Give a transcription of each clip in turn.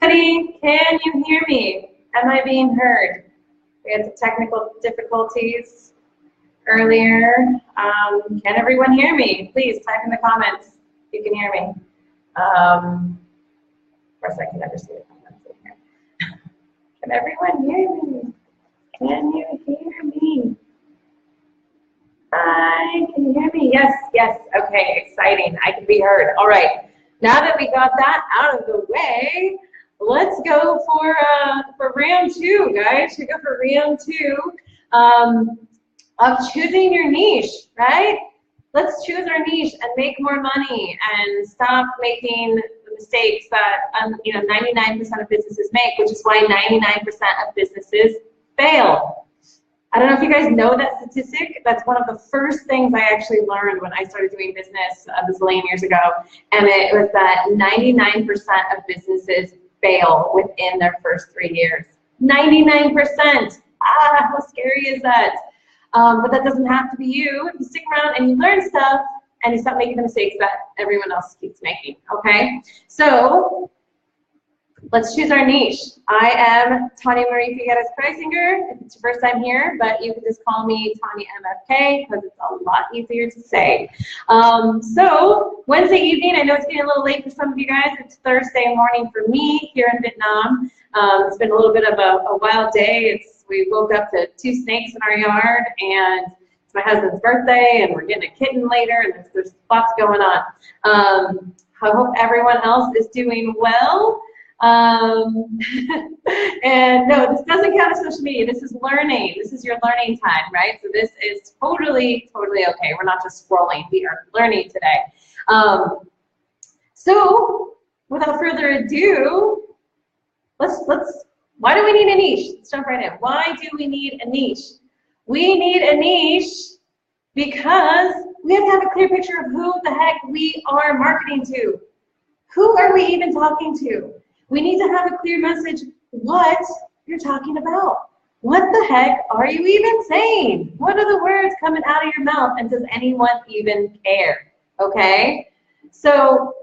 everybody? Can you hear me? Am I being heard? We had some technical difficulties earlier. Can everyone hear me? Please type in the comments if you can hear me. Of course, I can never see the comments in here. Can everyone hear me? Can you hear me? Hi, can you hear me? Yes, yes. Okay, exciting. I can be heard. All right. Now that we got that out of the way, let's go for round two, guys. We go for round two of choosing your niche, right? Let's choose our niche and make more money and stop making the mistakes that 99% of businesses make, which is why 99% of businesses fail. I don't know if you guys know that statistic. That's one of the first things I actually learned when I started doing business a bazillion years ago, and it was that 99% of businesses fail within their first 3 years. 99%. Ah, how scary is that? But that doesn't have to be you. If you stick around and you learn stuff and you stop making the mistakes that everyone else keeps making, okay? So let's choose our niche. I am Tanya Marie Figueras Kraisingr, if it's your first time here, but you can just call me Tanya MFK because it's a lot easier to say. So Wednesday evening, I know it's getting a little late for some of you guys. It's Thursday morning for me here in Vietnam. It's been a little bit of a wild day. We woke up to 2 snakes in our yard, and it's my husband's birthday, and we're getting a kitten later, and there's lots going on. I hope everyone else is doing well. And no, this doesn't count as social media. This is learning. This is your learning time, right? So this is totally okay. We're not just scrolling. We are learning today. So without further ado, why do we need a niche? Let's jump right in. Why do we need a niche? We need a niche because we have to have a clear picture of who the heck we are marketing to. Who are we even talking to? We need to have a clear message what you're talking about. What the heck are you even saying? What are the words coming out of your mouth, and does anyone even care? Okay? So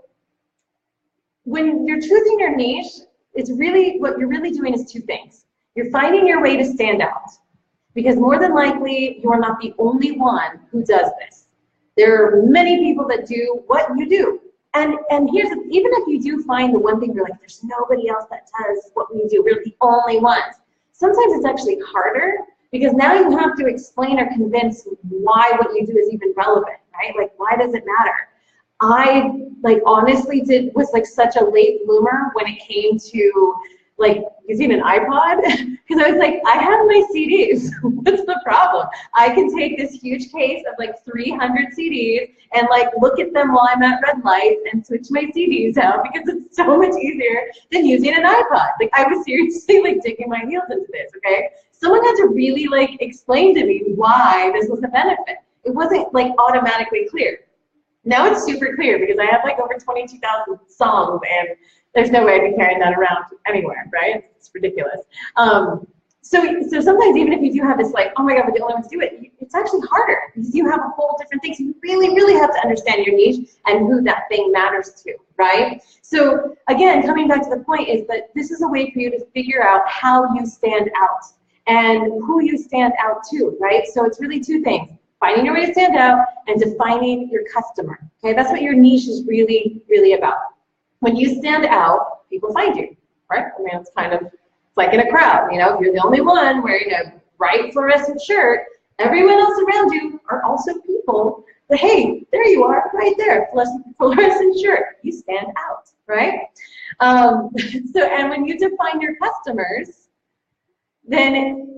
when you're choosing your niche, it's really, what you're really doing is 2 things. You're finding your way to stand out, because more than likely you're not the only one who does this. There are many people that do what you do. And here's, even if you do find the one thing you're like, there's nobody else that does what we do, we're the only ones. Sometimes it's actually harder, because now you have to explain or convince why what you do is even relevant, right? Like, why does it matter? I honestly was such a late bloomer when it came to using an iPod, because I was like, I have my CDs. What's the problem? I can take this huge case of 300 CDs and look at them while I'm at red lights and switch my CDs out, because it's so much easier than using an iPod. I was seriously digging my heels into this. Okay, someone had to really explain to me why this was a benefit. It wasn't automatically clear. Now it's super clear, because I have over 22,000 songs, and there's no way I can carry that around anywhere, right? It's ridiculous. So sometimes even if you do have this oh my God, we're the only ones do it, it's actually harder, because you have a whole different thing. So you really have to understand your niche and who that thing matters to, right? So again, coming back to the point is that this is a way for you to figure out how you stand out and who you stand out to, right? So it's really 2 things. Finding your way to stand out and defining your customer. Okay, that's what your niche is really about. When you stand out, people find you, right? I mean, it's like in a crowd, if you're the only one wearing a bright fluorescent shirt, everyone else around you are also people. But hey, there you are, right there, fluorescent shirt. You stand out, right? And when you define your customers, then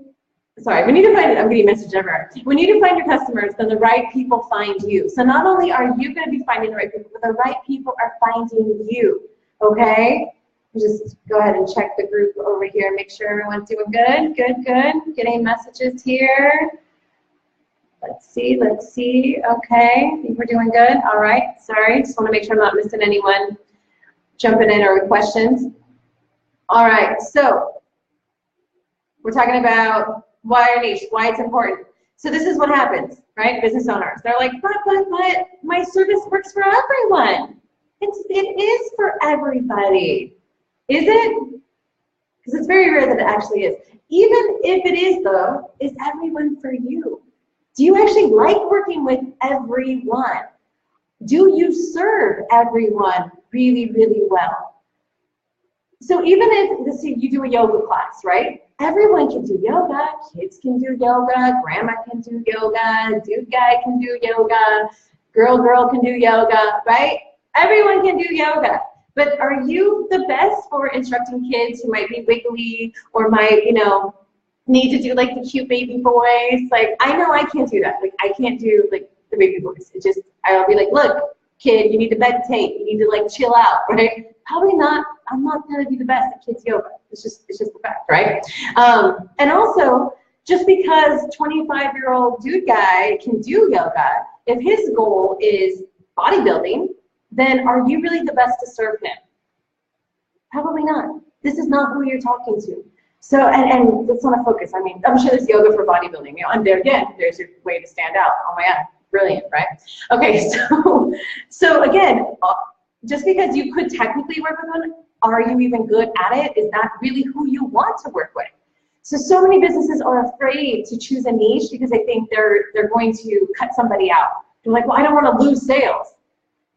when you define, I'm getting messages everywhere. When you define your customers, then the right people find you. So not only are you going to be finding the right people, but the right people are finding you, okay? Just go ahead and check the group over here, make sure everyone's doing good, good. Getting messages here. Let's see, okay. I think we're doing good, all right. Sorry, just want to make sure I'm not missing anyone jumping in or with questions. All right, so we're talking about why our niche, why it's important. So this is what happens, right? Business owners, they're like, but my service works for everyone. It is for everybody. Is it? Because it's very rare that it actually is. Even if it is, though, is everyone for you? Do you actually like working with everyone? Do you serve everyone really, really well? So even if, let's say you do a yoga class, right? Everyone can do yoga. Kids can do yoga. Grandma can do yoga. Dude guy can do yoga. Girl can do yoga, right? Everyone can do yoga. But are you the best for instructing kids who might be wiggly or might, need to do like the cute baby voice? Like, I know I can't do that. Like, I can't do like the baby voice. It just, I'll be like, look, kid, you need to meditate. You need to like chill out, right? Probably not. I'm not going to be the best at kids yoga. It's just the fact, right? And also, just because 25-year-old dude guy can do yoga, if his goal is bodybuilding, then are you really the best to serve him? Probably not. This is not who you're talking to. So, and let's not focus. I mean, I'm sure there's yoga for bodybuilding. And there again, there's your way to stand out. Oh my God, brilliant, right? Okay, so again, just because you could technically work with one, are you even good at it? Is that really who you want to work with? So many businesses are afraid to choose a niche because they think they're going to cut somebody out. They're like, well, I don't want to lose sales.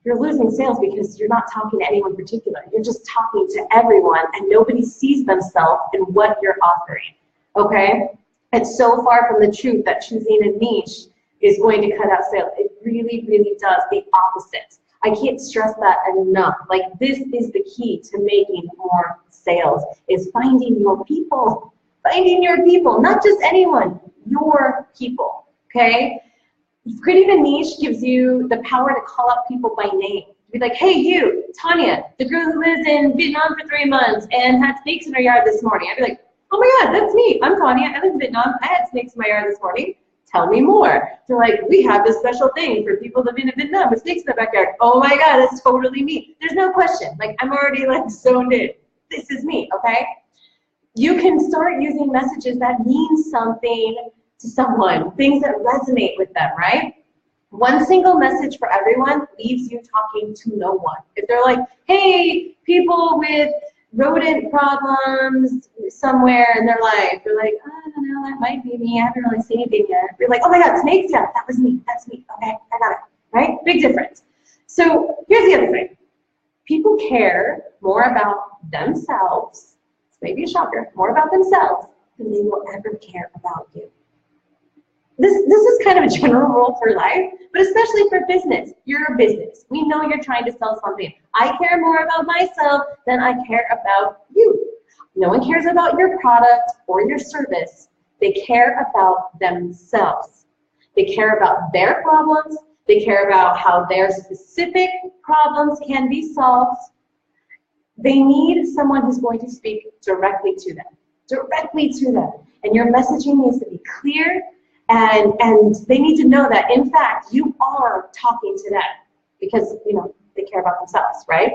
You're losing sales because you're not talking to anyone particular. You're just talking to everyone, and nobody sees themselves in what you're offering, okay? It's so far from the truth that choosing a niche is going to cut out sales. It really, really does the opposite. I can't stress that enough. Like, this is the key to making more sales, is finding your people. Finding your people, not just anyone, your people, okay? Creating a niche gives you the power to call out people by name. Be like, hey, you, Tanya, the girl who lives in Vietnam for 3 months and had snakes in her yard this morning. I'd be like, oh my God, that's me. I'm Tanya. I live in Vietnam. I had snakes in my yard this morning. Tell me more. They're like, we have this special thing for people living in Vietnam with snakes in their backyard. Oh my God, that's totally me. There's no question. Like, I'm already like zoned in. This is me, okay? You can start using messages that mean something to someone, things that resonate with them, right? One single message for everyone leaves you talking to no one. If they're like, hey, people with rodent problems somewhere in their life, they're like, I don't know, that might be me. I haven't really seen anything yet. You're like, oh my God, snakes? Yeah, that was me. That's me. Okay, I got it, right? Big difference. So here's the other thing. People care more about themselves, it's maybe a shocker, more about themselves than they will ever care about you. This is kind of a general rule for life, but especially for business. You're a business. We know you're trying to sell something. I care more about myself than I care about you. No one cares about your product or your service. They care about themselves. They care about their problems. They care about how their specific problems can be solved. They need someone who's going to speak directly to them. Directly to them. And your messaging needs to be clear. And they need to know that, in fact, you are talking to them because, they care about themselves, right?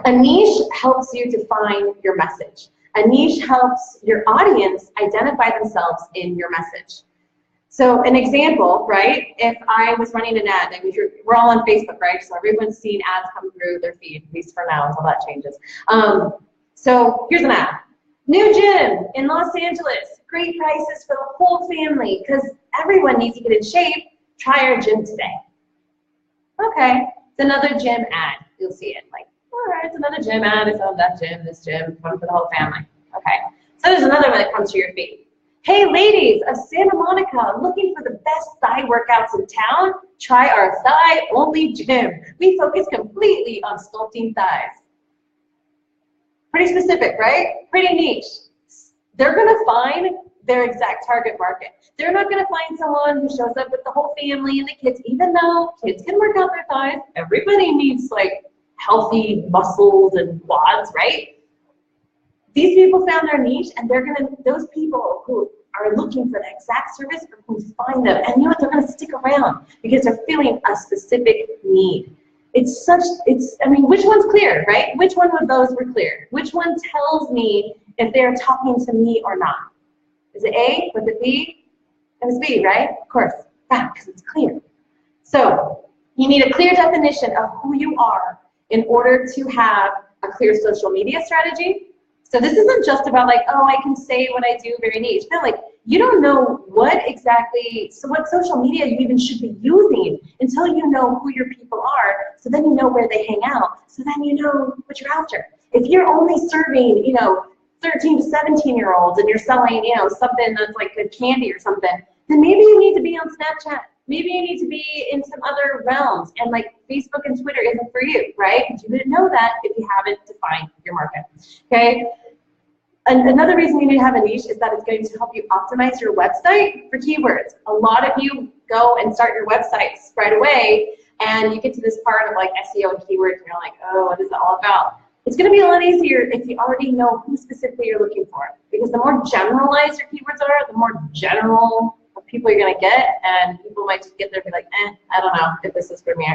A niche helps you define your message. A niche helps your audience identify themselves in your message. So an example, right? If I was running an ad, we're all on Facebook, right? So everyone's seen ads come through their feed, at least for now until that changes. So here's an ad. New gym in Los Angeles. Great prices for the whole family because everyone needs to get in shape. Try our gym today. Okay, it's another gym ad. You'll see it like, all right, it's another gym ad. It's on that gym, this gym, one for the whole family. Okay, so there's another one that comes to your feed. Hey, ladies of Santa Monica, looking for the best thigh workouts in town? Try our thigh-only gym. We focus completely on sculpting thighs. Pretty specific, right? Pretty niche. They're going to find their exact target market. They're not going to find someone who shows up with the whole family and the kids, even though kids can work out their thighs. Everybody needs like healthy muscles and quads, right? These people found their niche, and those people who are looking for the exact service are going to find them. And you know what? They're going to stick around because they're feeling a specific need. I mean, which one's clear, right? Which one of those were clear? Which one tells me if they're talking to me or not? Is it A? Was it B? It was B, right? Of course. Yeah, because it's clear. So you need a clear definition of who you are in order to have a clear social media strategy. So this isn't just about like, oh, I can say what I do very niche. No, like you don't know what exactly, so what social media you even should be using until you know who your people are. So then you know where they hang out. So then you know what you're after. If you're only serving, 13 to 17-year-olds and you're selling, something that's like good candy or something, then maybe you need to be on Snapchat. Maybe you need to be in some other realms, and like Facebook and Twitter isn't for you, right? Because you didn't know that if you haven't defined your market, okay? And another reason you need to have a niche is that it's going to help you optimize your website for keywords. A lot of you go and start your websites right away, and you get to this part of like SEO and keywords, and you're like, oh, what is it all about? It's going to be a lot easier if you already know who specifically you're looking for, because the more generalized your keywords are, the more general people you're going to get, and people might just get there and be like, I don't know if this is for me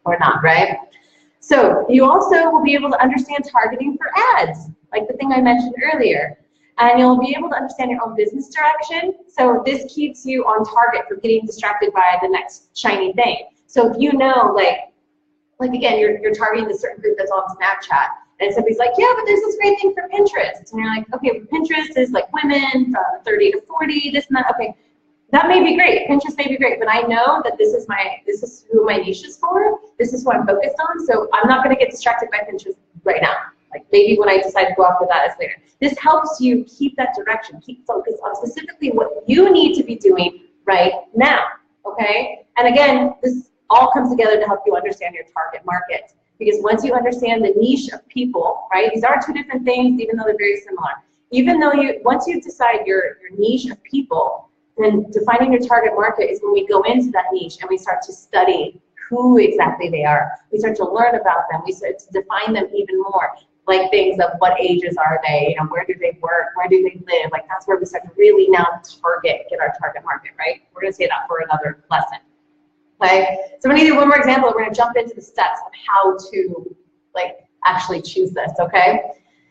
or not, right? So you also will be able to understand targeting for ads, like the thing I mentioned earlier, and you'll be able to understand your own business direction. So this keeps you on target for getting distracted by the next shiny thing. So if you know, like again, you're targeting a certain group that's on Snapchat, and somebody's like, yeah, but there's this great thing for Pinterest, and you're like, okay, Pinterest is like women from 30 to 40, this and that. Okay, that may be great. Pinterest may be great, but I know that this is who my niche is for. This is who I'm focused on. So I'm not going to get distracted by Pinterest right now. Like maybe when I decide to go after that is later. This helps you keep that direction, keep focused on specifically what you need to be doing right now. Okay? And again, this all comes together to help you understand your target market. Because once you understand the niche of people, right? These are two different things, even though they're very similar. Even though once you decide your niche of people, then defining your target market is when we go into that niche and we start to study who exactly they are. We start to learn about them. We start to define them even more, like things of what ages are they, where do they work, where do they live? Like that's where we start to really now get our target market, right? We're going to say that for another lesson. Okay, so we're going to do one more example. We're going to jump into the steps of how to actually choose this. Okay,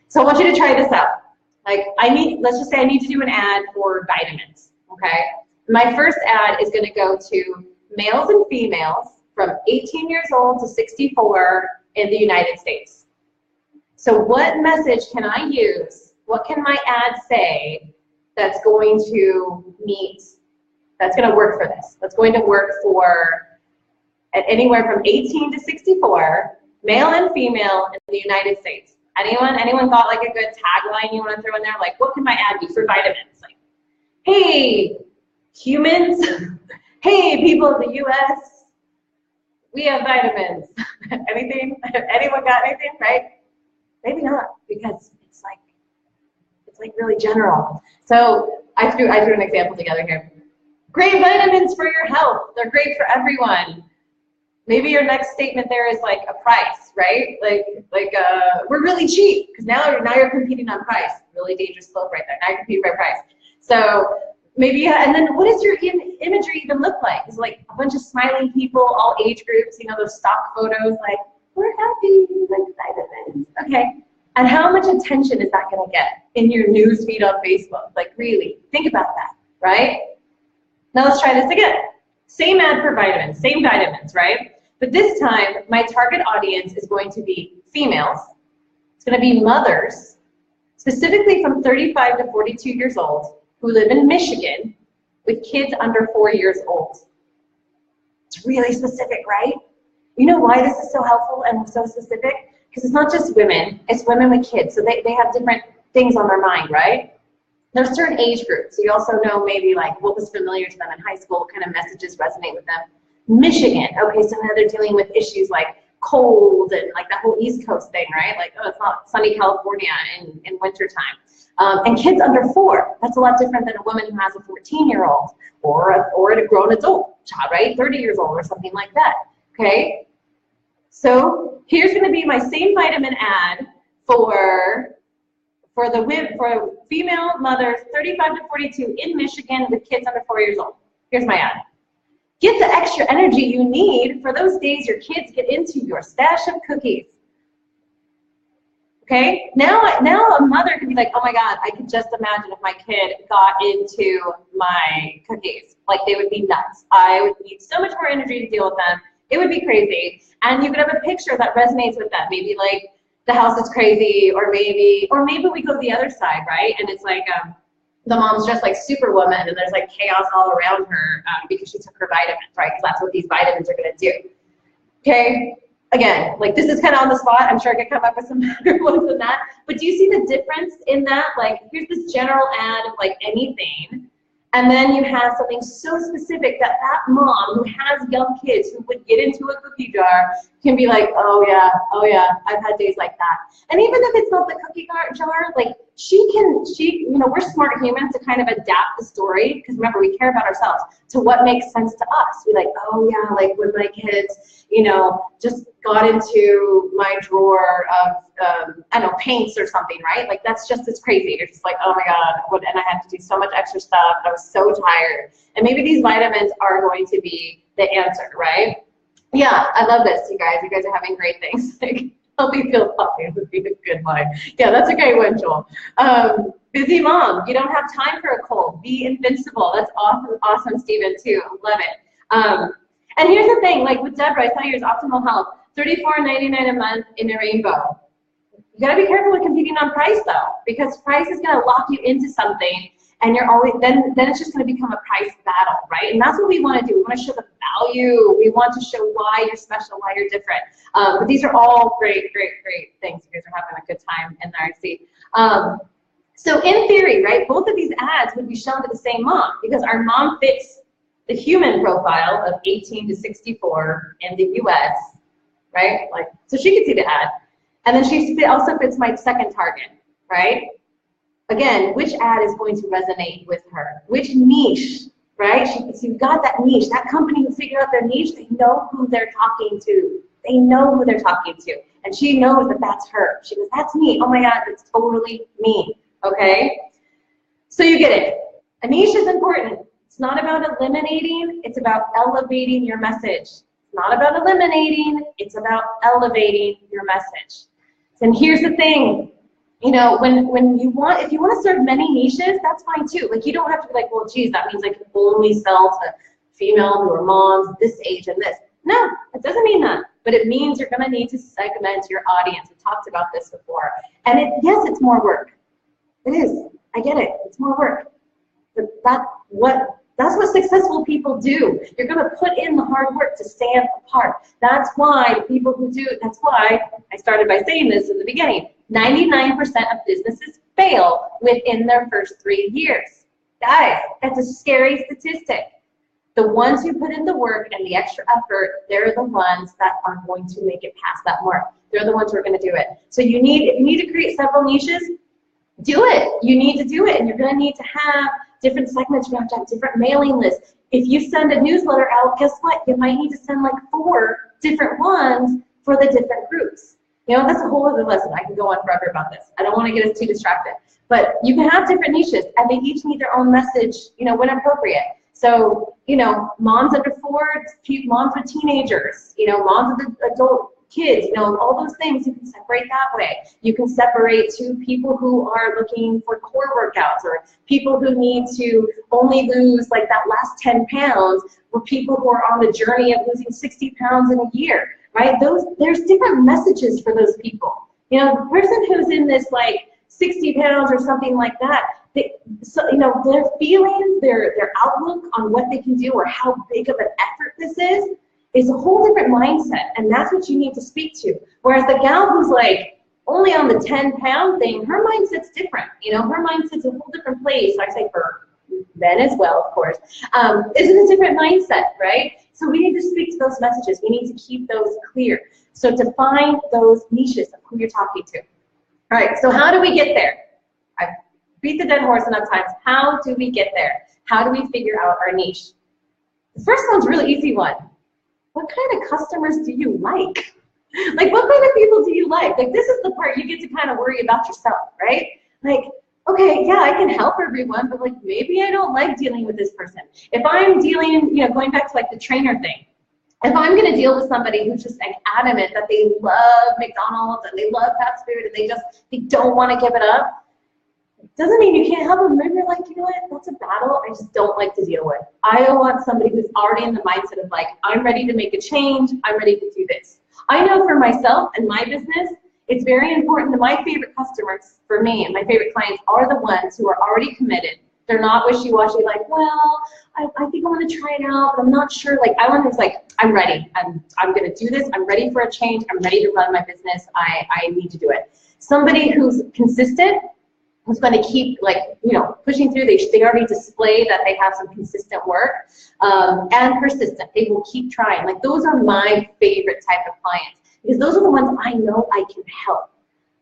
so I want you to try this out. Let's just say I need to do an ad for vitamins. Okay, my first ad is going to go to males and females from 18 years old to 64 in the United States. So what message can I use? What can my ad say that's going to that's going to work for this? That's going to work for anywhere from 18 to 64, male and female in the United States. Anyone got like a good tagline you want to throw in there? Like, what can my ad be for vitamins? Like, hey, humans, hey, people of the US, we have vitamins. Anything? Anyone got anything, right? Maybe not, because it's like really general. So I threw an example together here. Great vitamins for your health. They're great for everyone. Maybe your next statement there is like a price, right? We're really cheap, because now you're competing on price. Really dangerous slope right there. Now you're competing by price. So maybe, and then what does your imagery even look like? Is it like a bunch of smiling people, all age groups, those stock photos, like, we're happy, like vitamins. Okay, and how much attention is that gonna get in your news feed on Facebook? Like really, think about that, right? Now let's try this again. Same ad for vitamins, same vitamins, right? But this time, my target audience is going to be females. It's gonna be mothers, specifically from 35 to 42 years old, who live in Michigan with kids under 4 years old. It's really specific, right? You know why this is so helpful and so specific? Because it's not just women, it's women with kids. So they have different things on their mind, right? There's certain age groups. So you also know maybe like what was familiar to them in high school, what kind of messages resonate with them. Michigan, okay, so now they're dealing with issues like cold and like that whole East Coast thing, right? Like, oh, it's not sunny California in wintertime. And kids under 4, that's a lot different than a woman who has a 14-year-old or a grown adult child, right? 30 years old or something like that, okay? So here's going to be my same vitamin ad for female mothers 35 to 42 in Michigan with kids under 4 years old. Here's my ad. Get the extra energy you need for those days your kids get into your stash of cookies. Okay, now a mother could be like, oh my God, I could just imagine if my kid got into my cookies. Like, they would be nuts. I would need so much more energy to deal with them. It would be crazy. And you could have a picture that resonates with them. Maybe like, the house is crazy, or maybe we go the other side, right? And it's like the mom's just like superwoman, and there's like chaos all around her because she took her vitamins, right? Because that's what these vitamins are going to do. Okay. Again, like this is kind of on the spot. I'm sure I could come up with some better ones than that. But do you see the difference in that? Like, here's this general ad of like anything. And then you have something so specific that mom who has young kids who would get into a cookie jar can be like, oh yeah, I've had days like that. And even if it's not the cookie jar, like we're smart humans to kind of adapt the story, because remember, we care about ourselves, to what makes sense to us. We're like, oh yeah, like when my kids, just got into my drawer of, I don't know, paints or something, right? Like that's just as crazy. You're just like, oh my God, and I had to do so much extra stuff, and I was so tired. And maybe these vitamins are going to be the answer, right? Yeah, I love this, you guys. You guys are having great things. Like, help me feel puffy would be a good one. Yeah, that's a great one, Joel. Busy mom, you don't have time for a cold. Be invincible. That's awesome, Stephen, too. Love it. And here's the thing, like with Deborah, I saw yours, Optimal Health, $34.99 a month in a rainbow. You gotta be careful with competing on price though, because price is gonna lock you into something, and you're always, then it's just gonna become a price battle, right? And that's what we wanna do. We wanna show the value. We want to show why you're special, why you're different. But these are all great things. You guys are having a good time in there, I see. So in theory, right, both of these ads would be shown to the same mom, because our mom fits the human profile of 18 to 64 in the US, right? Like, so she could see the ad. And then she also fits my second target, right? Again, which ad is going to resonate with her? Which niche, right? So you've got that niche. That company who figured out their niche, they know who they're talking to. They know who they're talking to. And she knows that that's her. She goes, that's me. Oh my God, it's totally me, okay? So you get it. A niche is important. It's not about eliminating, it's about elevating your message. It's not about eliminating, it's about elevating your message. And here's the thing, if you want to serve many niches, that's fine too. Like, you don't have to be like, well, geez, that means I can only sell to females who are moms this age and this. No, it doesn't mean that. But it means you're gonna need to segment your audience. We talked about this before. And yes, it's more work. It is, I get it, it's more work. But that's what successful people do. You're going to put in the hard work to stand apart. That's why people who do, that's why I started by saying this in the beginning. 99% of businesses fail within their first 3 years. Guys, that's a scary statistic. The ones who put in the work and the extra effort, they're the ones that are going to make it past that mark. They're the ones who are going to do it. So if you need to create several niches, do it. You need to do it, and you're going to need to have different segments. You have to have different mailing lists. If you send a newsletter out, guess what? You might need to send like 4 different ones for the different groups. That's a whole other lesson. I can go on forever about this. I don't want to get us too distracted. But you can have different niches, and they each need their own message, when appropriate. So, moms under 4, moms with teenagers, moms with adult kids, all those things, you can separate that way. You can separate to people who are looking for core workouts, or people who need to only lose like that last 10 pounds, or people who are on the journey of losing 60 pounds in a year, right? There's different messages for those people. The person who's in this like 60 pounds or something like that, their feelings, their outlook on what they can do or how big of an effort this is a whole different mindset, and that's what you need to speak to. Whereas the gal who's like only on the 10-pound thing, her mindset's different. Her mindset's a whole different place. I say for men as well, of course. It's a different mindset, right? So we need to speak to those messages. We need to keep those clear. So define those niches of who you're talking to. All right, so how do we get there? I've beat the dead horse enough times. How do we get there? How do we figure out our niche? The first one's a really easy one. What kind of customers do you like? Like, what kind of people do you like? Like, this is the part you get to kind of worry about yourself, right? Like, okay, yeah, I can help everyone, but like, maybe I don't like dealing with this person. If I'm dealing, going back to like the trainer thing, if I'm going to deal with somebody who's just like adamant that they love McDonald's and they love fast food and they don't want to give it up, doesn't mean you can't help them. Maybe you're like, what? That's a battle I just don't like to deal with. I want somebody who's already in the mindset of like, I'm ready to make a change. I'm ready to do this. I know for myself and my business, It's very important that my favorite customers for me and my favorite clients are the ones who are already committed. They're not wishy-washy, like, well, I think I want to try it out, but I'm not sure. Like, I want to, like, I'm ready. I'm going to do this. I'm ready for a change. I'm ready to run my business. I need to do it. Somebody who's consistent, who's going to keep, like, you know, pushing through. They already display that they have some consistent work, and persistent. They will keep trying. Like, those are my favorite type of clients, because those are the ones I know I can help.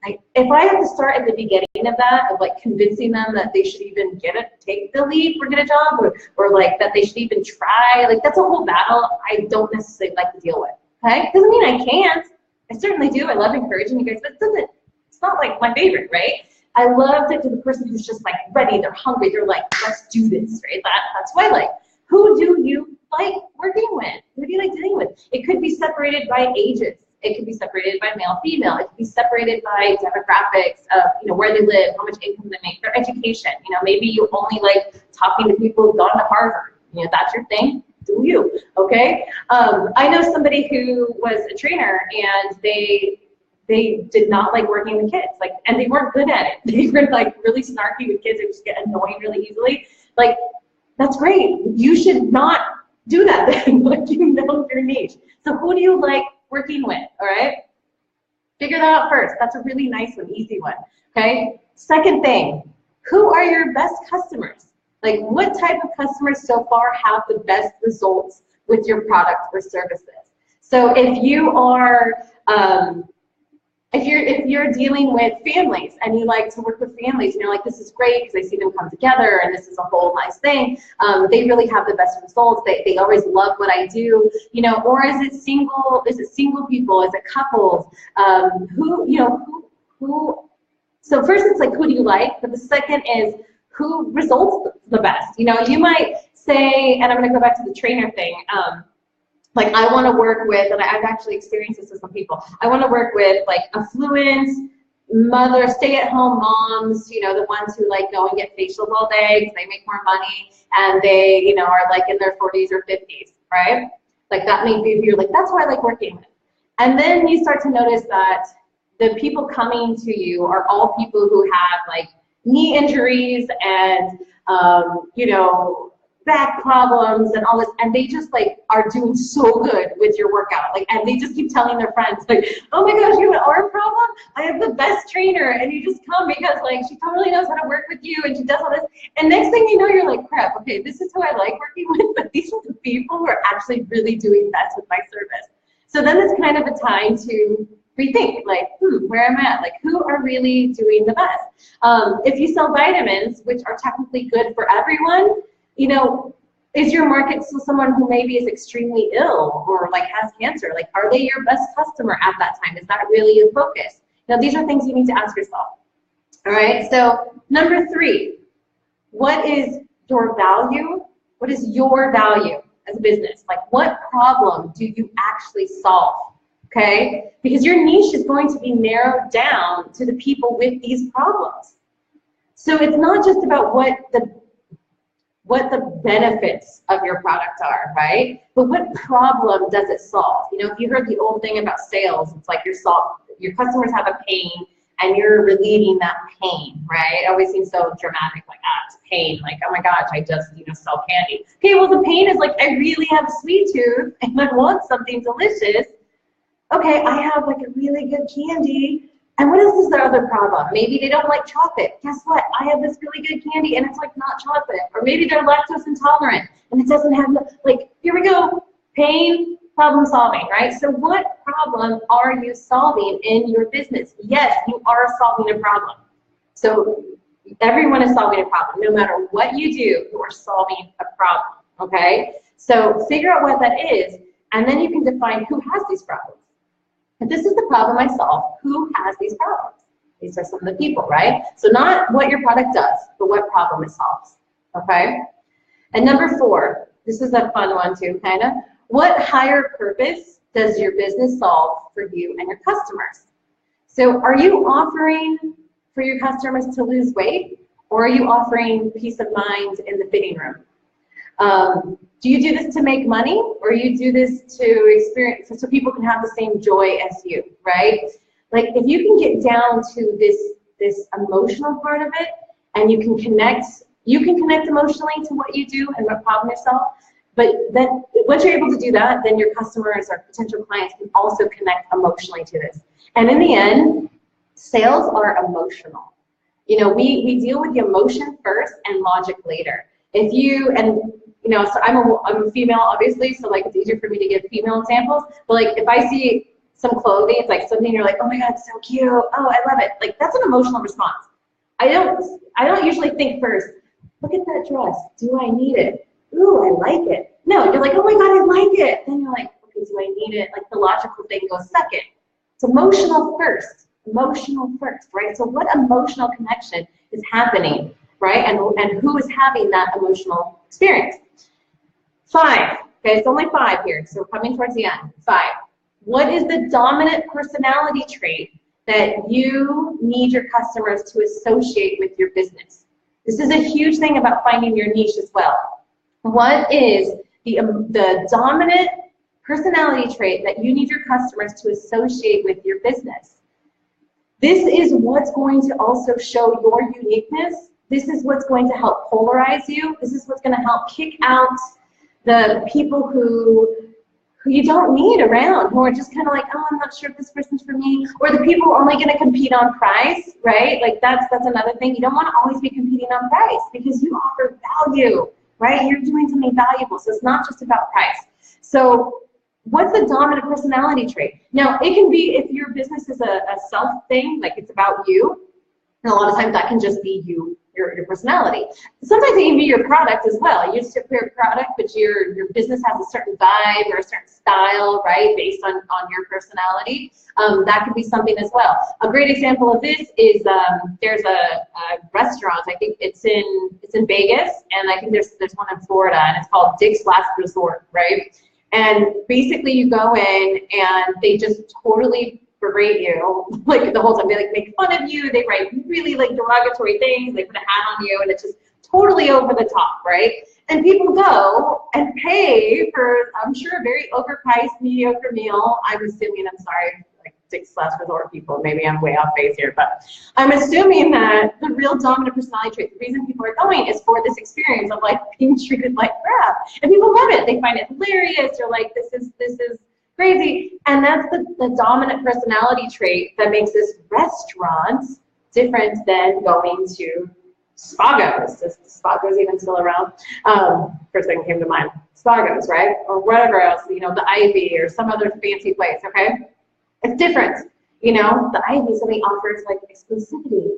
Like, if I have to start at the beginning of that, of like convincing them that they should even take the leap or get a job, or like that they should even try, like, that's a whole battle I don't necessarily like to deal with. Okay? Doesn't mean I can't. I certainly do. I love encouraging you guys, but it's not like my favorite, right? I love the person who's just like ready, they're hungry, they're like, let's do this, right? That's what I like. Who do you like working with? Who do you like dealing with? It could be separated by ages. It could be separated by male, female. It could be separated by demographics of, you know, where they live, how much income they make, their education. You know, maybe you only like talking to people who've gone to Harvard. You know, that's your thing. Do you? Okay. I know somebody who was a trainer, and they did not like working with kids, like, and they weren't good at it. They were like really snarky with kids. They just get annoying really easily. Like, that's great. You should not do that then. Like, you know your niche. So who do you like working with? All right. Figure that out first. That's a really nice one, easy one. Okay. Second thing, who are your best customers? Like, what type of customers so far have the best results with your product or services? So if you are, if you're dealing with families and you like to work with families, and you're like, this is great because I see them come together and this is a whole nice thing. They really have the best results. They always love what I do, you know. Or is it single? Is it single people? Is it couples? Who? So first it's like, who do you like? But the second is, who results the best? You know, you might say, and I'm going to go back to the trainer thing. Like, I want to work with, and I've actually experienced this with some people, I want to work with like affluent mother, stay-at-home moms, you know, the ones who like go and get facials all day because they make more money, and they, you know, are like in their 40s or 50s, right? Like, that may be, you're like, that's what I like working with. And then you start to notice that the people coming to you are all people who have like knee injuries and, you know, back problems and all this, and they just like are doing so good with your workout, like, and they just keep telling their friends, like, oh my gosh, you have an arm problem? I have the best trainer, and you just come because like she totally knows how to work with you, and she does all this, and next thing you know, you're like, crap, okay, this is who I like working with, but these are the people who are actually really doing best with my service. So then it's kind of a time to rethink, like, where am I at? Like, who are really doing the best? If you sell vitamins, which are technically good for everyone, you know, is your market still someone who maybe is extremely ill or like has cancer? Like, are they your best customer at that time? Is that really your focus? Now, these are things you need to ask yourself. All right, so number 3, what is your value? What is your value as a business? Like, what problem do you actually solve? Okay, because your niche is going to be narrowed down to the people with these problems. So it's not just about what the benefits of your product are, right? But what problem does it solve? You know, if you heard the old thing about sales, it's like your customers have a pain and you're relieving that pain, right? It always seems so dramatic, like, it's pain, like, oh my gosh, I just, you know, sell candy. Okay, well, the pain is like, I really have a sweet tooth and I want something delicious. Okay, I have like a really good candy. And what is this other problem? Maybe they don't like chocolate. Guess what? I have this really good candy and it's like not chocolate. Or maybe they're lactose intolerant and it doesn't have, like, here we go. Pain, problem solving, right? So what problem are you solving in your business? Yes, you are solving a problem. So everyone is solving a problem. No matter what you do, you are solving a problem, okay? So figure out what that is, and then you can define who has these problems. If this is the problem I solve, who has these problems? These are some of the people, right? So not what your product does, but what problem it solves, okay? And number 4, this is a fun one too, kind of. What higher purpose does your business solve for you and your customers? So are you offering for your customers to lose weight, or are you offering peace of mind in the fitting room? Do you do this to make money, or you do this to experience, so people can have the same joy as you, right? Like if you can get down to this emotional part of it, and you can connect emotionally to what you do and what problem you solve. But then once you're able to do that, then your customers or potential clients can also connect emotionally to this. And in the end, sales are emotional. You know, we deal with the emotion first and logic later. If you, and you know, so I'm a female, obviously, so like it's easier for me to give female examples. But like if I see some clothing, it's like something you're like, oh my God, it's so cute. Oh, I love it. Like that's an emotional response. I don't usually think first, look at that dress. Do I need it? Ooh, I like it. No, you're like, oh my God, I like it. Then you're like, okay, do I need it? Like the logical thing goes second. It's emotional first, right? So what emotional connection is happening, right? And who is having that emotional experience? 5, okay, it's only 5 here, so we're coming towards the end. 5, what is the dominant personality trait that you need your customers to associate with your business? This is a huge thing about finding your niche as well. What is the dominant personality trait that you need your customers to associate with your business? This is what's going to also show your uniqueness. This is what's going to help polarize you. This is what's going to help kick out the people who you don't need around, who are just kind of like, oh, I'm not sure if this person's for me, or the people only going to compete on price, right? Like that's another thing. You don't want to always be competing on price because you offer value, right? You're doing something valuable, so it's not just about price. So what's the dominant personality trait? Now, it can be if your business is a self thing, like it's about you, and a lot of times that can just be you, your personality. Sometimes it can be your product as well. You just have your product, but your business has a certain vibe or a certain style, right, based on your personality. That could be something as well. A great example of this is there's a restaurant. I think it's in Vegas, and I think there's one in Florida, and it's called Dick's Last Resort, right? And basically, you go in, and they just totally berate you like the whole time. They like make fun of you. They write really like derogatory things. They put a hat on you, and it's just totally over the top, right? And people go and pay for, I'm sure, a very overpriced, mediocre meal. I'm assuming, I'm sorry, like Dick's Last Resort people, maybe I'm way off base here, but I'm assuming that the real dominant personality trait, the reason people are going is for this experience of like being treated like crap. And people love it. They find it hilarious. They're like, this is crazy. And that's the dominant personality trait that makes this restaurant different than going to Spago's. Is Spago's even still around? First thing came to mind, Spago's, right? Or whatever else, you know, the Ivy or some other fancy place, okay? It's different. You know, the Ivy, something offers like exclusivity,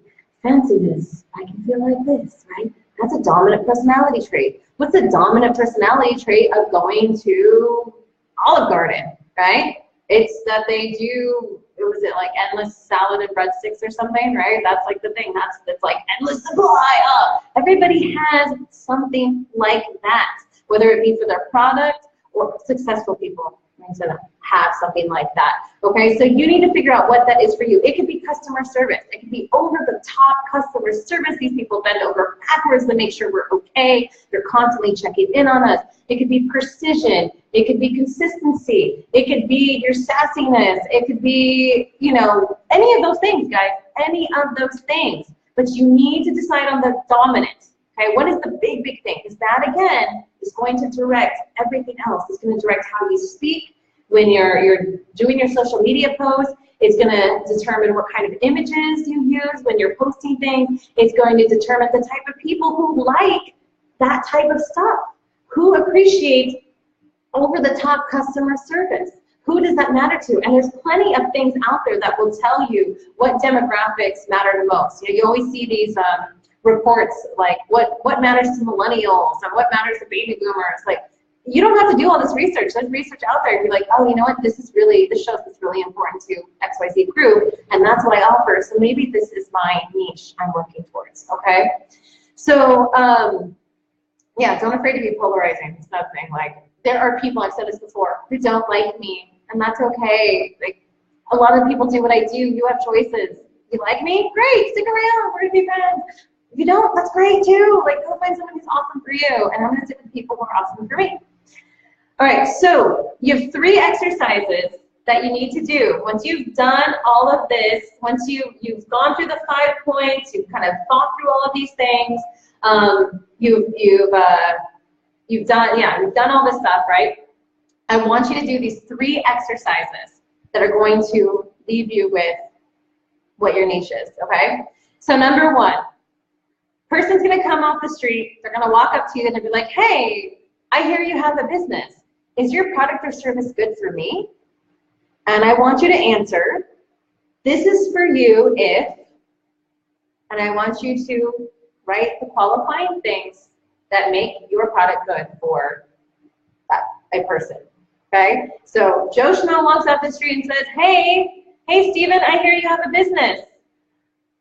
fanciness. I can feel like this, right? That's a dominant personality trait. What's the dominant personality trait of going to Olive Garden, right? It's that they do, was it like endless salad and breadsticks or something, right? That's like the thing. That's like endless supply. Everybody has something like that, whether it be for their product or successful people to have something like that. Okay, so you need to figure out what that is for you. It could be customer service. It could be over-the-top customer service. These people bend over backwards to make sure we're okay. They're constantly checking in on us. It could be precision. It could be consistency. It could be your sassiness. It could be, you know, any of those things, guys. Any of those things. But you need to decide on the dominant. Okay, what is the big thing? Because that, again, is going to direct everything else. It's going to direct how you speak when you're doing your social media posts. It's going to determine what kind of images you use when you're posting things. It's going to determine the type of people who like that type of stuff, who appreciate over-the-top customer service. Who does that matter to? And there's plenty of things out there that will tell you what demographics matter the most. You know, you always see these reports like what matters to millennials and what matters to baby boomers. Like, you don't have to do all this research. There's research out there. You're like, oh, you know what? This shows that's really important to XYZ group, and that's what I offer. So maybe this is my niche I'm working towards. Okay. So yeah, don't afraid to be polarizing. It's nothing. Like, there are people, I've said this before, who don't like me, and that's okay. Like, a lot of people do what I do. You have choices. You like me? Great. Stick around. We're gonna be friends. If you don't, that's great too. Like, go find someone who's awesome for you, and I'm going to stick with people who are awesome for me. All right, so you have 3 exercises that you need to do. Once you've done all of this, once you've gone through the 5 points, you've kind of thought through all of these things, you've done all this stuff, right? I want you to do these 3 exercises that are going to leave you with what your niche is, okay? So number 1, person's gonna come off the street, they're gonna walk up to you and they'll be like, hey, I hear you have a business. Is your product or service good for me? And I want you to answer, this is for you if, and I want you to write the qualifying things that make your product good for a person, okay? So Joe Schmo walks up the street and says, hey Stephen, I hear you have a business.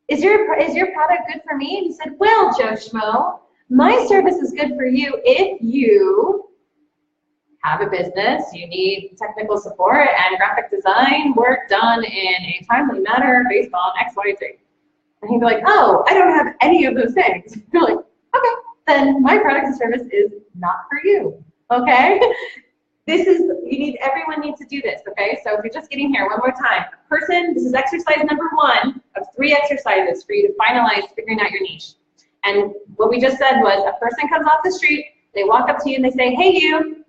Is your product good for me? And he said, well, Joe Schmo, my service is good for you if you have a business, you need technical support and graphic design work done in a timely manner based on X, Y, Z. And he'd be like, oh, I don't have any of those things. You're like, okay, then my product and service is not for you, okay? Everyone needs to do this, okay? So if you're just getting here, one more time. This is exercise number 1 of 3 exercises for you to finalize figuring out your niche. And what we just said was a person comes off the street, they walk up to you and they say, hey you,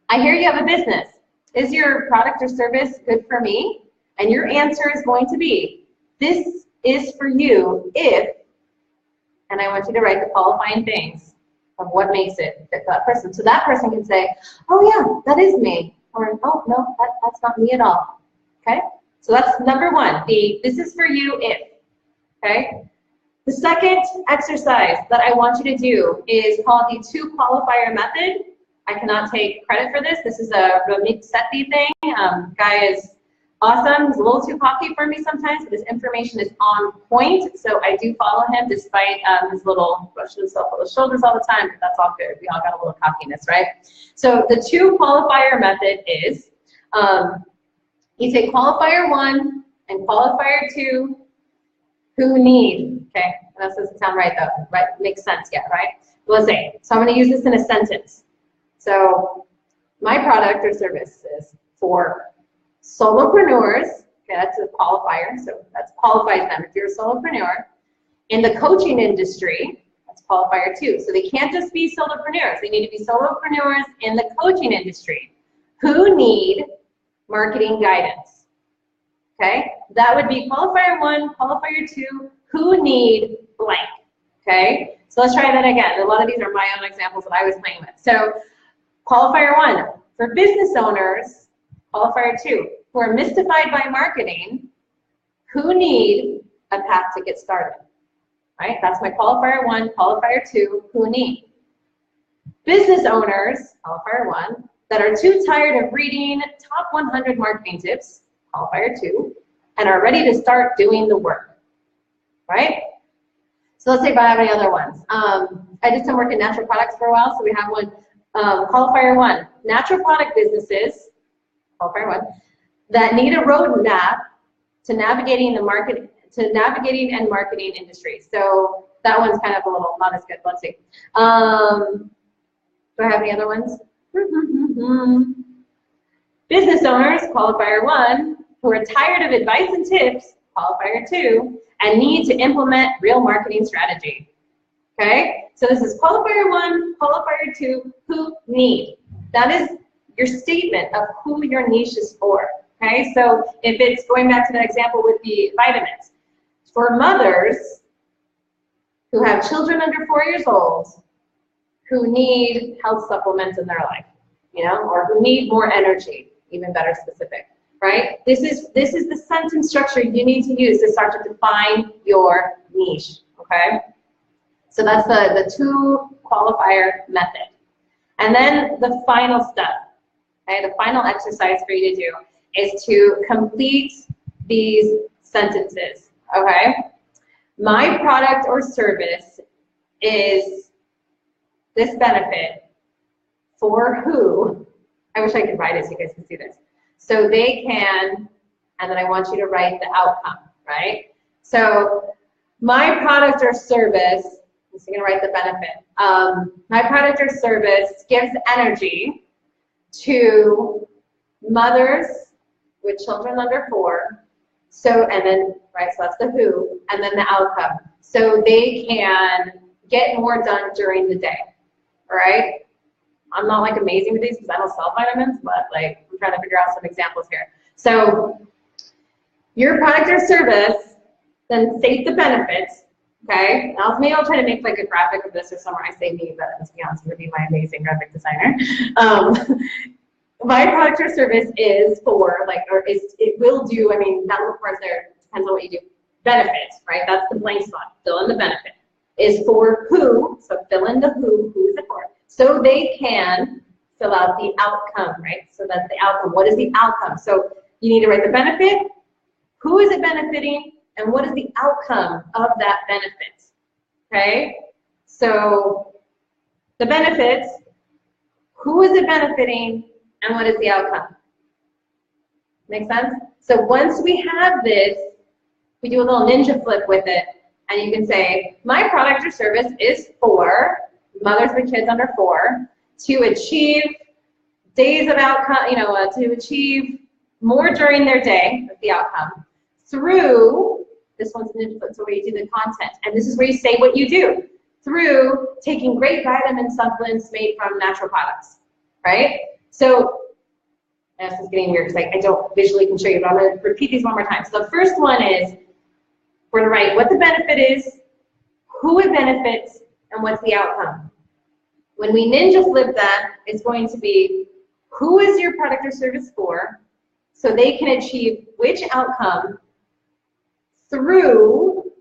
I hear you have a business. Is your product or service good for me? And your answer is going to be, this is for you if, and I want you to write the qualifying things of what makes it fit that person. So that person can say, oh yeah, that is me. Or, oh no, that's not me at all. Okay? So that's number 1, this is for you if. Okay? The second exercise that I want you to do is called the 2 qualifier method. I cannot take credit for this. This is a Ramit Sethi thing. Guy is awesome. He's a little too cocky for me sometimes, but his information is on point. So I do follow him despite his little brushing himself on the shoulders all the time, but that's all good. We all got a little cockiness, right? So the 2 qualifier method is you take qualifier 1 and qualifier 2 who need. Okay, that doesn't sound right though. Right? Makes sense yet, right? Let's say. So I'm going to use this in a sentence. So my product or service is for solopreneurs. Okay, that's a qualifier. So that's qualifies them. If you're a solopreneur in the coaching industry, that's qualifier 2. So they can't just be solopreneurs. They need to be solopreneurs in the coaching industry who need marketing guidance. Okay, that would be qualifier 1, qualifier 2, who need blank. Okay, so let's try that again. A lot of these are my own examples that I was playing with. So qualifier 1, for business owners, qualifier 2, who are mystified by marketing, who need a path to get started. Right, that's my qualifier 1, qualifier 2, who need. Business owners, qualifier 1, that are too tired of reading top 100 marketing tips, qualifier 2, and are ready to start doing the work, right? So let's say if I have any other ones. I did some work in natural products for a while, so we have one, qualifier 1, natural product businesses, qualifier 1, that need a roadmap to navigating the market, and marketing industry. So that one's kind of a little not as good. Let's see. Do I have any other ones? Business owners, qualifier 1, who are tired of advice and tips, qualifier 2, and need to implement real marketing strategy. Okay? So this is qualifier 1, qualifier 2, who need. That is your statement of who your niche is for. Okay? So if it's going back to that example with the vitamins, for mothers who have children under 4 years old who need health supplements in their life, you know, or who need more energy, even better specific, right? This is the sentence structure you need to use to start to define your niche, okay? So that's the 2 qualifier method. And then the final step, okay, the final exercise for you to do is to complete these sentences, okay? My product or service is this benefit for who, I wish I could write it so you guys can see this, so they can, and then I want you to write the outcome, right? So my product or service, so you're gonna write the benefit. My product or service gives energy to mothers with children under 4. So, and then, right, so that's the who, and then the outcome. So they can get more done during the day, all right? I'm not like amazing with these because I don't sell vitamins, but like I'm trying to figure out some examples here. So your product or service then state the benefits, okay? Now maybe I'll try to make like a graphic of this or somewhere I say me, but let's be honest, it would be my amazing graphic designer. My product or service is for like, or is, it will do, I mean, that little part there depends on what you do. Benefits, right? That's the blank spot. Fill in the benefit. Is for who, so fill in the who is it for? So they can fill out the outcome, right? So that's the outcome. What is the outcome? So you need to write the benefit, who is it benefiting, and what is the outcome of that benefit, okay? So the benefits, who is it benefiting, and what is the outcome? Make sense? So once we have this, we do a little ninja flip with it, and you can say, my product or service is for mothers with kids under 4 to achieve days of outcome, to achieve more during their day, that's the outcome, through, this one's ninja flip, so where you do the content, and this is where you say what you do, through taking great vitamin supplements made from natural products, right? So, this is getting weird because I don't visually can show you, but I'm going to repeat these one more time. So the first one is, we're going to write what the benefit is, who it benefits, and what's the outcome. When we ninja flip that, it's going to be, who is your product or service for, so they can achieve which outcome through,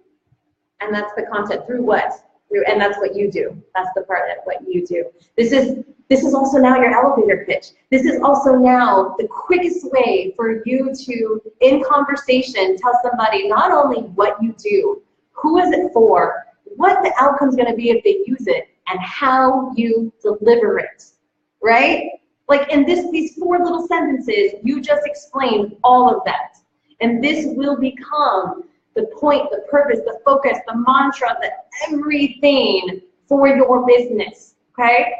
and that's the content, through what? And that's what you do. That's the part of what you do. This is also now your elevator pitch. This is also now the quickest way for you to, in conversation, tell somebody not only what you do, who is it for, what the outcome's going to be if they use it, and how you deliver it, right? Like in these 4 little sentences, you just explained all of that. And this will become the point, the purpose, the focus, the mantra, the everything for your business, okay?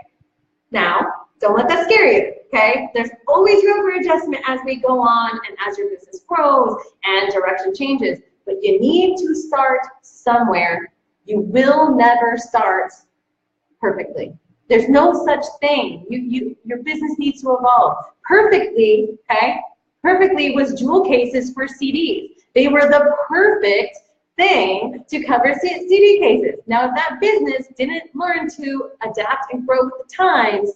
Now, don't let that scare you, okay? There's always room for adjustment as we go on and as your business grows and direction changes. But you need to start somewhere. You will never start perfectly. There's no such thing. Your business needs to evolve. Perfectly, okay? Perfectly was jewel cases for CDs. They were the perfect thing to cover CD cases. Now, if that business didn't learn to adapt and grow with the times,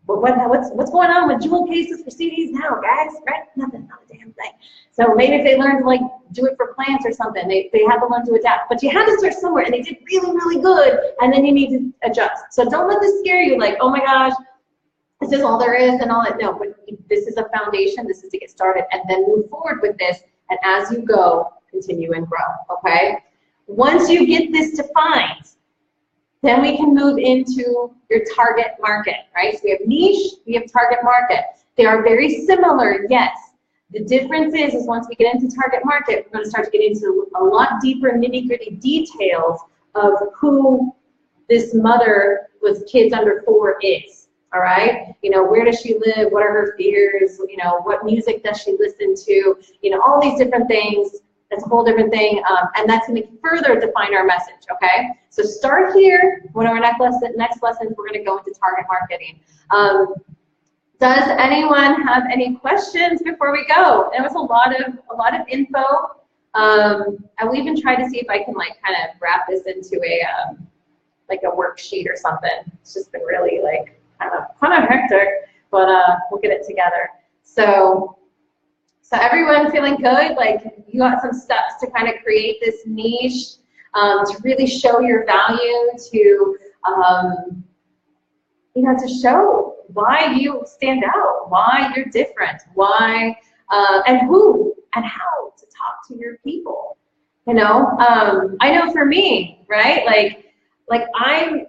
but what's going on with jewel cases for CDs now, guys? Right? Nothing, not a damn thing. So maybe if they learned to like do it for plants or something, they had to learn to adapt. But you had to start somewhere, and they did really, really good, and then you need to adjust. So don't let this scare you, like, oh my gosh, this is all there is and all that. No, but this is a foundation. This is to get started, and then move forward with this. And as you go, continue and grow. Okay. Once you get this defined, then we can move into your target market, right? So we have niche, we have target market. They are very similar, yes. The difference is once we get into target market, we're going to start to get into a lot deeper nitty-gritty details of who this mother with kids under 4 is, all right? Where does she live? What are her fears? What music does she listen to? All these different things. That's a whole different thing, and that's going to further define our message, okay? So start here. One of our next lessons, we're going to go into target marketing. Does anyone have any questions before we go? It was a lot of info. I will even try to see if I can like kind of wrap this into a like a worksheet or something. It's just been really like kind of hectic, but we'll get it together. So everyone feeling good? Like you got some steps to kind of create this niche, to really show your value, to to show why you stand out, why you're different, why and who and how to talk to your people. I know for me, right? Like I'm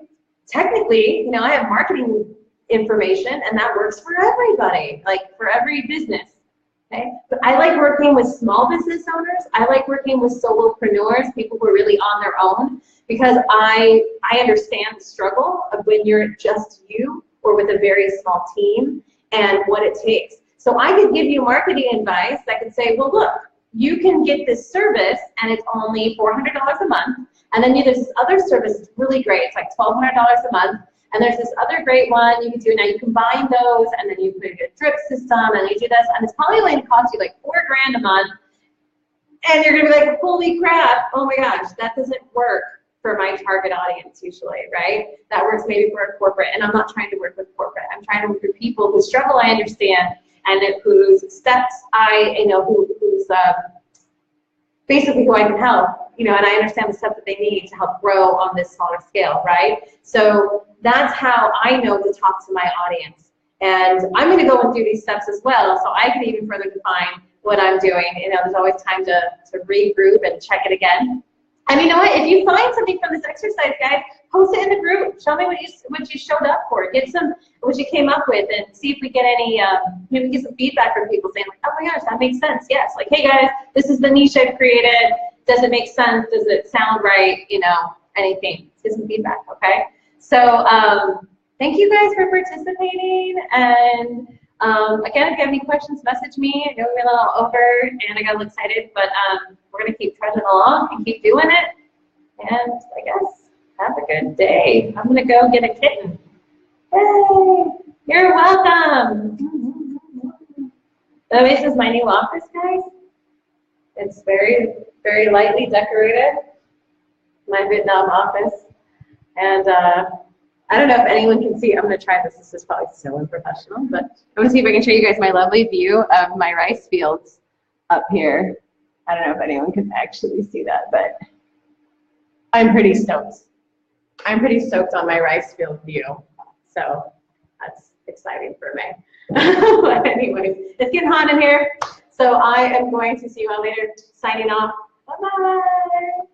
technically, I have marketing information, and that works for everybody, like for every business. Okay, but I like working with small business owners. I like working with solopreneurs, people who are really on their own, because I understand the struggle of when you're just you or with a very small team and what it takes. So I could give you marketing advice that could say, well, look, you can get this service and it's only $400 a month. And then there's this other service that's really great. It's like $1,200 a month. And there's this other great one you can do. Now you combine those and then you put a drip system and you do this. And it's probably going to cost you like $4 grand a month. And you're going to be like, holy crap, oh my gosh, that doesn't work for my target audience usually, right? That works maybe for a corporate. And I'm not trying to work with corporate. I'm trying to work with people whose struggle I understand and whose steps who's basically who I can help, and I understand the stuff that they need to help grow on this smaller scale, right? So that's how I know to talk to my audience. And I'm going to go and do these steps as well, so I can even further define what I'm doing. There's always time to regroup and check it again. And you know what? If you find something from this exercise, guys, post it in the group. Show me what you showed up for. Get what you came up with, and see if we get any maybe get some feedback from people saying like, oh my gosh, that makes sense. Yes, like, hey guys, this is the niche I've created. Does it make sense? Does it sound right? Anything. Get some feedback, okay? So thank you guys for participating. And again, if you have any questions, message me. I know we're a little over, and I got a little excited, but we're gonna keep trudging along and keep doing it. And I guess have a good day. I'm gonna go get a kitten. Hey, you're welcome. So this is my new office, guys. It's very, very lightly decorated. My Vietnam office, and I don't know if anyone can see. I'm gonna try this. This is probably so unprofessional, but I'm gonna see if I can show you guys my lovely view of my rice fields up here. I don't know if anyone can actually see that, but I'm pretty stoked. I'm pretty stoked on my rice field view, so that's exciting for me. But anyways, it's getting hot in here, so I am going to see you all later. Signing off. Bye-bye.